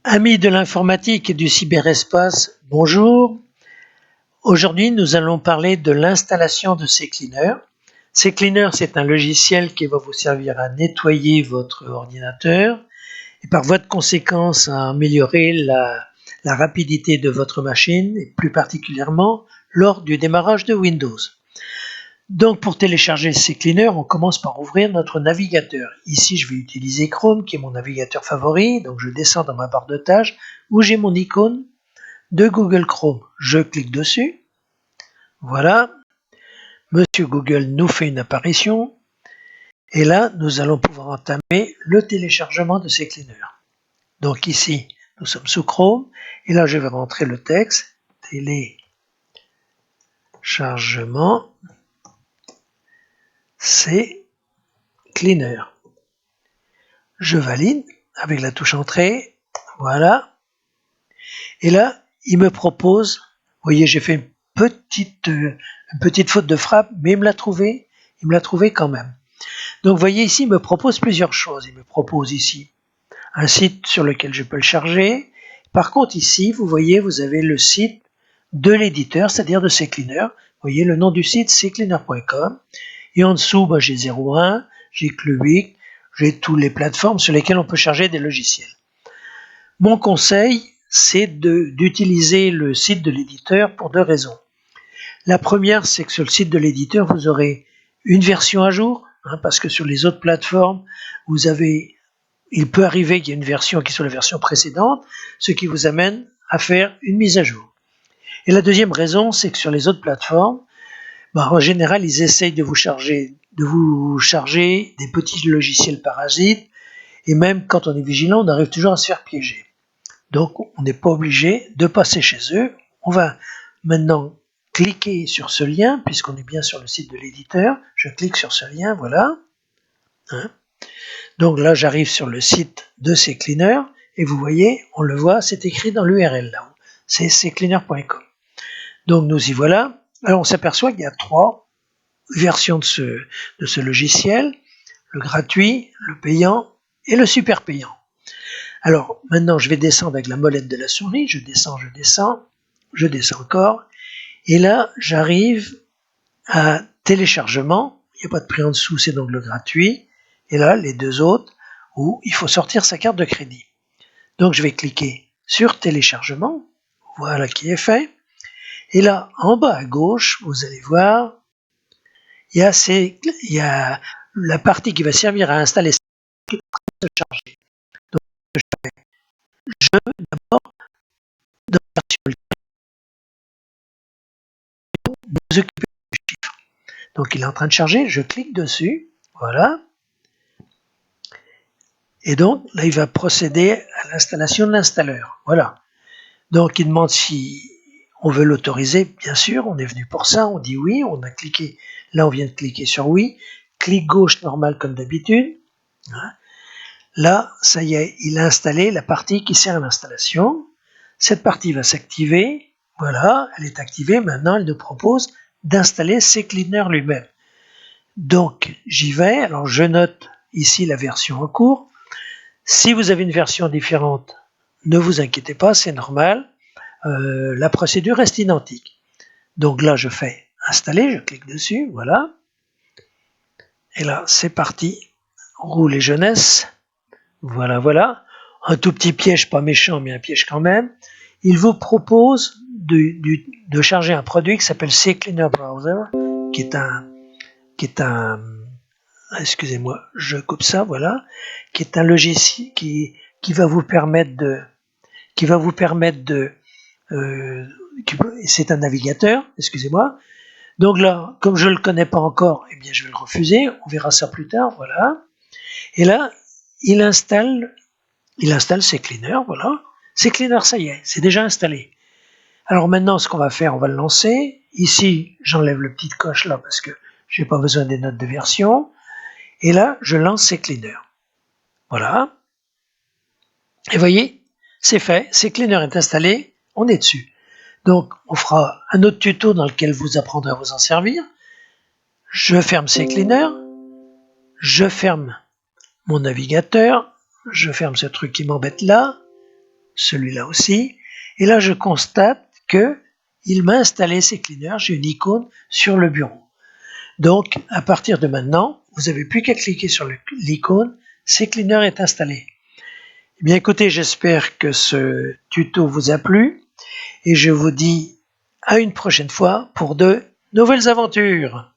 Amis de l'informatique et du cyberespace, bonjour. Aujourd'hui, nous allons parler de l'installation de CCleaner. CCleaner, c'est un logiciel qui va vous servir à nettoyer votre ordinateur et par voie de conséquence à améliorer la rapidité de votre machine et plus particulièrement lors du démarrage de Windows. Donc pour télécharger CCleaner, on commence par ouvrir notre navigateur. Ici, je vais utiliser Chrome qui est mon navigateur favori. Donc je descends dans ma barre de tâches où j'ai mon icône de Google Chrome. Je clique dessus. Voilà. Monsieur Google nous fait une apparition. Et là, nous allons pouvoir entamer le téléchargement de CCleaner. Donc ici, nous sommes sous Chrome. Et là, je vais rentrer le texte. Téléchargement CCleaner. Je valide avec la touche entrée. Voilà. Et là, il me propose, vous voyez, j'ai fait une petite faute de frappe, mais il me l'a trouvé quand même. Donc, vous voyez ici, il me propose plusieurs choses. Il me propose ici un site sur lequel je peux le charger. Par contre, ici, vous voyez, vous avez le site de l'éditeur, c'est-à-dire de CCleaner. Vous voyez le nom du site, ccleaner.com. Et en dessous, j'ai 01, j'ai Clubic, j'ai toutes les plateformes sur lesquelles on peut charger des logiciels. Mon conseil, c'est d'utiliser le site de l'éditeur pour deux raisons. La première, c'est que sur le site de l'éditeur, vous aurez une version à jour, parce que sur les autres plateformes, il peut arriver qu'il y ait une version qui soit la version précédente, ce qui vous amène à faire une mise à jour. Et la deuxième raison, c'est que sur les autres plateformes, en général, ils essayent de vous charger des petits logiciels parasites, et même quand on est vigilant, on arrive toujours à se faire piéger. Donc, on n'est pas obligé de passer chez eux. On va maintenant cliquer sur ce lien, puisqu'on est bien sur le site de l'éditeur. Je clique sur ce lien, voilà. Donc là, j'arrive sur le site de CCleaner, et vous voyez, on le voit, c'est écrit dans l'URL là-haut. C'est ccleaner.com. Donc, nous y voilà. Alors, on s'aperçoit qu'il y a trois versions de ce logiciel, le gratuit, le payant et le super payant. Alors, maintenant, je vais descendre avec la molette de la souris. Je descends encore. Et là, j'arrive à téléchargement. Il n'y a pas de prix en dessous, c'est donc le gratuit. Et là, les deux autres, où il faut sortir sa carte de crédit. Donc, je vais cliquer sur téléchargement. Voilà qui est fait. Et là, en bas à gauche, vous allez voir, il y a la partie qui va servir à installer ce qui est en train de se charger. Donc, je vais d'abord nous occuper du chiffre. Donc il est en train de charger, je clique dessus, voilà. Et donc là il va procéder à l'installation de l'installeur, voilà. Donc il demande si on veut l'autoriser, bien sûr, on est venu pour ça, on dit oui, on a cliqué, là on vient de cliquer sur oui, clic gauche normal comme d'habitude. Là, ça y est, il a installé la partie qui sert à l'installation. Cette partie va s'activer, voilà, elle est activée, maintenant elle nous propose d'installer CCleaner lui-même. Donc j'y vais, alors je note ici la version en cours. Si vous avez une version différente, ne vous inquiétez pas, c'est normal. La procédure reste identique. Donc là je fais installer, je clique dessus, voilà. Et là c'est parti, roule et jeunesse. Voilà, voilà. Un tout petit piège, pas méchant, mais un piège quand même. Il vous propose de charger un produit qui s'appelle CCleaner Browser, qui est un, excusez-moi, je coupe ça, voilà, qui est un logiciel qui va vous permettre c'est un navigateur, excusez-moi. Donc là, comme je le connais pas encore, eh bien je vais le refuser. On verra ça plus tard, voilà. Et là, il installe CCleaner, voilà. CCleaner, ça y est, c'est déjà installé. Alors maintenant, ce qu'on va faire, on va le lancer. Ici, j'enlève le petit coche là parce que j'ai pas besoin des notes de version. Et là, je lance CCleaner. Voilà. Et voyez, c'est fait. CCleaner est installé. On est dessus. Donc, on fera un autre tuto dans lequel vous apprendrez à vous en servir. Je ferme CCleaner. Je ferme mon navigateur. Je ferme ce truc qui m'embête là. celui-là aussi. Et là, je constate que il m'a installé ces cleaners. J'ai une icône sur le bureau. Donc, à partir de maintenant, vous n'avez plus qu'à cliquer sur l'icône, CCleaner est installé. Eh bien, écoutez, j'espère que ce tuto vous a plu et je vous dis à une prochaine fois pour de nouvelles aventures.